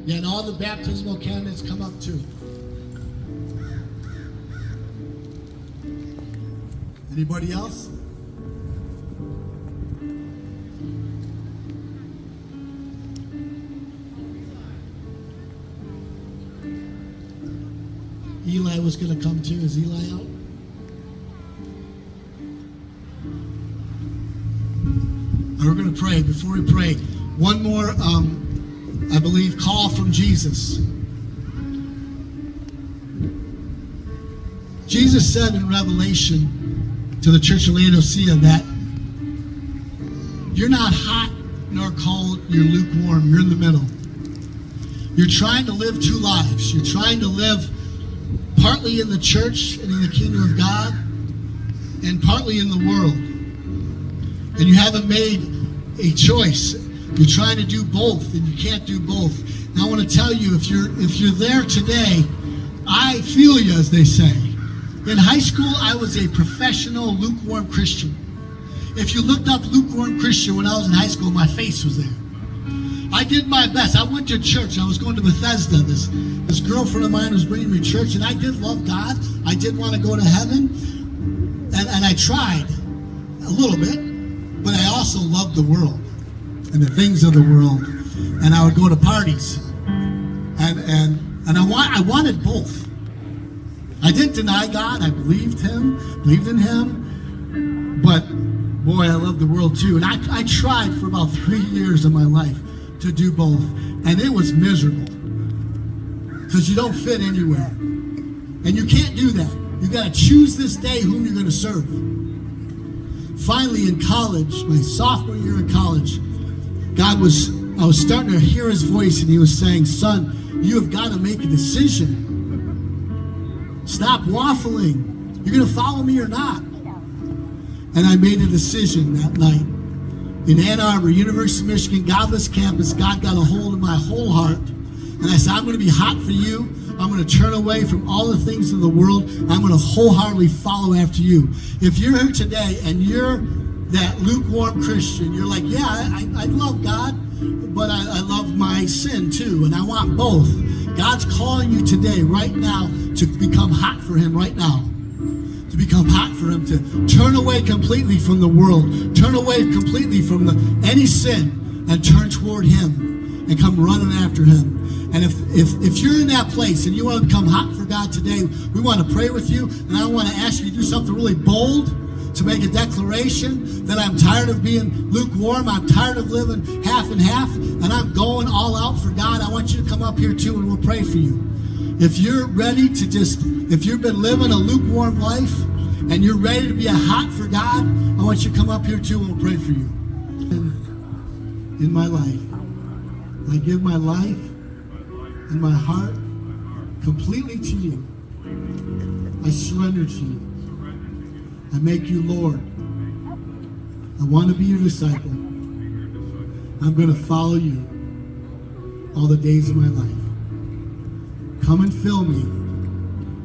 Yeah, and all the baptismal candidates come up too. Anybody else? Eli was going to come too. Is Eli out? We're going to pray. Before we pray, one more, I believe, call from Jesus. Jesus said in Revelation to the church of Laodicea that you're not hot nor cold, you're lukewarm, you're in the middle. You're trying to live two lives. You're trying to live partly in the church and in the kingdom of God, and partly in the world. And you haven't made a choice. You're trying to do both, and you can't do both. And I want to tell you, if you're there today, I feel you, as they say. In high school, I was a professional lukewarm Christian. If you looked up lukewarm Christian when I was in high school, my face was there. I did my best. I went to church. I was going to Bethesda. This girlfriend of mine was bringing me to church, and I did love God. I did want to go to heaven, and I tried a little bit, but I also loved the world and the things of the world, and I would go to parties, and I wanted both. I didn't deny God. I believed in Him, but boy, I loved the world too. And I tried for about 3 years of my life to do both, and it was miserable because you don't fit anywhere, and you can't do that. You got to choose this day whom you're going to serve. Finally, in college, my sophomore year in college, I was starting to hear His voice, and He was saying, "Son, you have got to make a decision. Stop waffling. You're going to follow me or not?" And I made a decision that night. In Ann Arbor, University of Michigan, Godless campus, God got a hold of my whole heart. And I said, I'm going to be hot for you. I'm going to turn away from all the things of the world. I'm going to wholeheartedly follow after you. If you're here today and you're that lukewarm Christian, you're like, yeah, I love God, but I love my sin too, and I want both. God's calling you today, right now, to become hot for Him right now. To become hot for Him, to turn away completely from the world, turn away completely from any sin, and turn toward Him and come running after Him. And if you're in that place and you want to become hot for God today, we want to pray with you, and I want to ask you to do something really bold, to make a declaration that I'm tired of being lukewarm, I'm tired of living half and half, and I'm going all out for God. I want you to come up here too, and we'll pray for you. If you're ready to if you've been living a lukewarm life and you're ready to be a hot for God, I want you to come up here too and we'll pray for you. In my life, I give my life and my heart completely to you. I surrender to you. I make you Lord. I want to be your disciple. I'm going to follow you all the days of my life. Come and fill me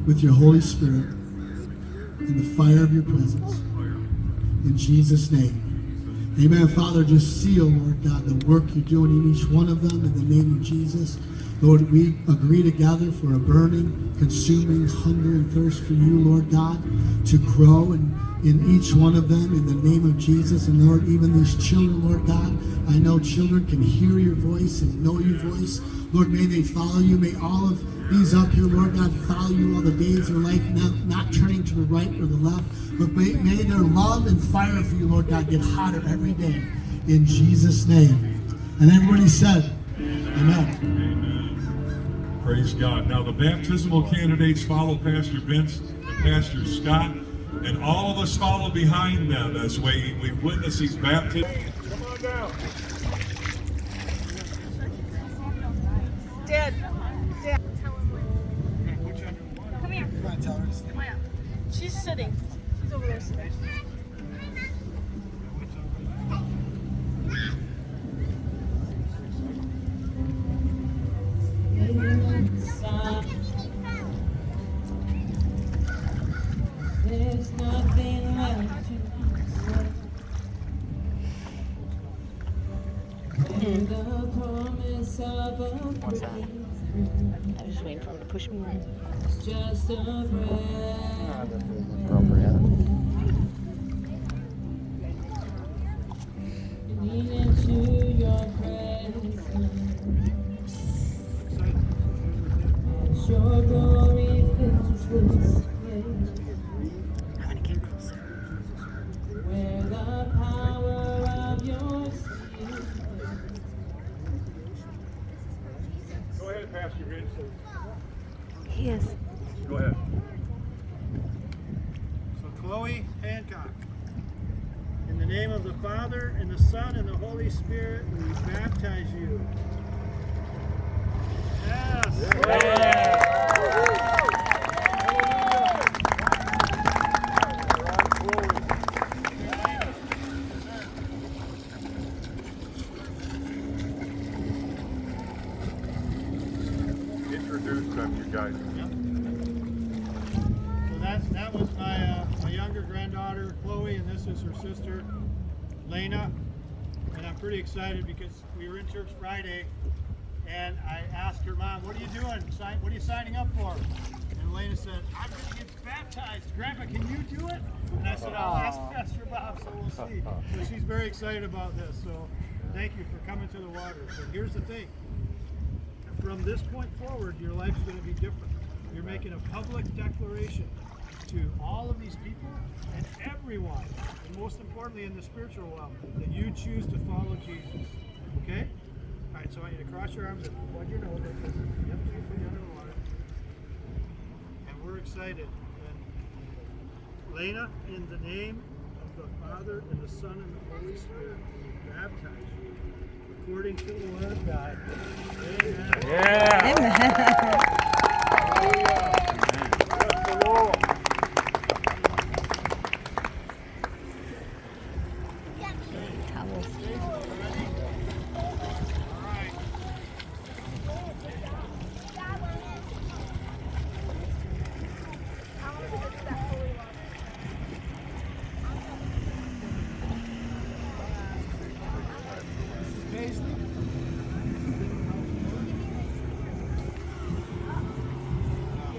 with your Holy Spirit and the fire of your presence. In Jesus' name. Amen. Father, just seal, Lord God, the work you're doing in each one of them in the name of Jesus. Lord, we agree together for a burning, consuming hunger and thirst for you, Lord God, to grow in each one of them in the name of Jesus. And Lord, even these children, Lord God, I know children can hear your voice and know your voice. Lord, may they follow you. May all of these up here, Lord God, follow you all the days of their life, not turning to the right or the left, but may their love and fire for you, Lord God, get hotter every day in Jesus' name. And everybody said, amen. Praise God. Now the baptismal candidates follow Pastor Vince and Pastor Scott, and all of us follow behind them as we witness these baptisms. Come on down. Dad. Come here. She's sitting. She's over there sitting. There's nothing left to say. And the promise promise of a breakthrough. I was just waiting for him to push me. It's just a breath. Lean into your presence. As your glory fills this place. I'm gonna get closer. Where the power of your spirit. Go ahead, Pastor Vince. He is. Go ahead. So Chloe Hancock, in the name of the Father, and the Son, and the Holy Spirit, we baptize you. Yes! Introduce them, you guys. So that was my younger granddaughter, Chloe, and this is her sister, Lena. And I'm pretty excited because we were in church Friday, and I asked her mom, "What are you doing? What are you signing up for?" And Lena said, "I'm going to get baptized. Grandpa, can you do it?" And I said, "I'll ask Pastor Bob, so we'll see." So she's very excited about this. So thank you for coming to the water. So here's the thing. From this point forward, your life's going to be different. You're making a public declaration to all of these people and everyone, and most importantly in the spiritual realm, that you choose to follow Jesus. Okay? All right, so I want you to cross your arms and plug your nose like this. Yep, so you put you under the water. And we're excited. And Lena, in the name of the Father and the Son and the Holy Spirit, we baptize you according to the Word of God. Amen.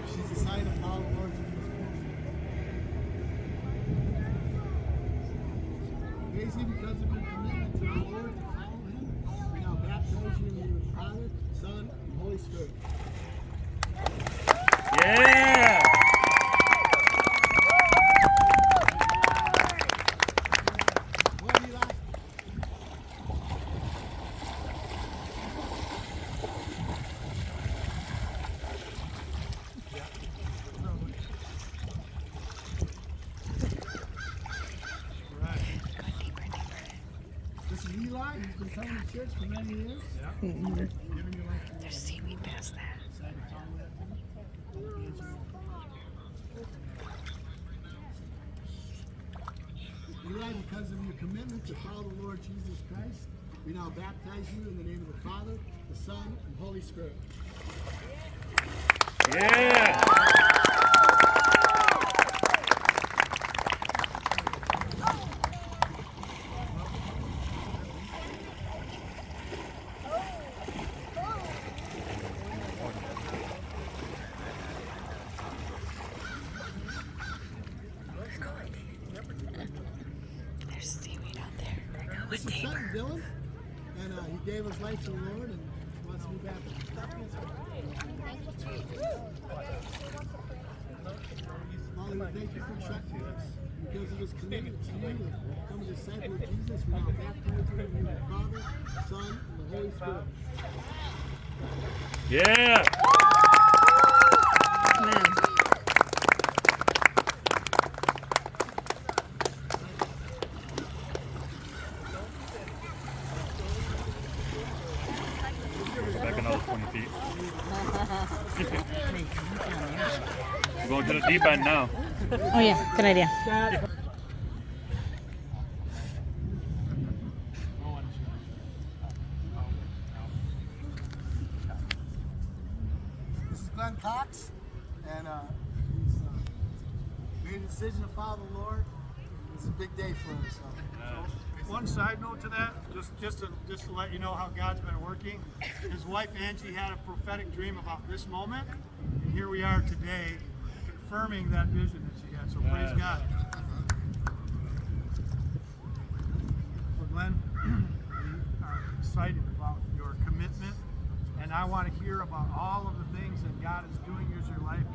She's a sign of how the Lord Paisley, because of your commitment to the Lord, to follow Him, we now baptize you in the name of the Father, Son, and Holy Spirit. Yeah! What do you like? Right. This is Eli. He's been coming to church for many years. Yeah. Giving your life to There's seaweed past that. Decided to follow that thing. Eli, because of your commitment to follow the Lord Jesus Christ, we now baptize you in the name of the Father, the Son, and Holy Spirit. Yeah! There's seaweed out there. This is son, Dylan, and he gave his life to the Lord and wants to be baptized. Father, we thank you for trusting us. Because of his commitment to you and becoming a disciple of Jesus, we now baptize you in the name of the Father, Son, and the Holy Spirit. Yeah! Amen. Back another 20 feet. We're going to the deep end now. Oh yeah, good idea. This is Glenn Cox, and he's made a decision to follow the Lord. It's a big day for him, so one side note to that, just to let you know how God's been working. His wife Angie had a prophetic dream about this moment, and here we are today, confirming that vision that she had. So praise Yes. God. So Glenn, we are excited about your commitment, and I want to hear about all of the things that God is doing in your life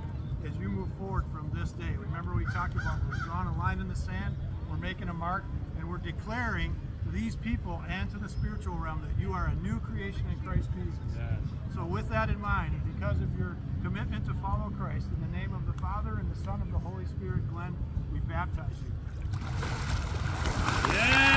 as you move forward from this day. Remember, we talked about we're drawing a line in the sand, we're making a mark, and we're declaring to these people and to the spiritual realm that you are a new creation in Christ Jesus. Yes. So with that in mind, and because of your commitment to follow Christ, in the name of the Father and the Son and the Holy Spirit, Glenn, we baptize you. Yeah.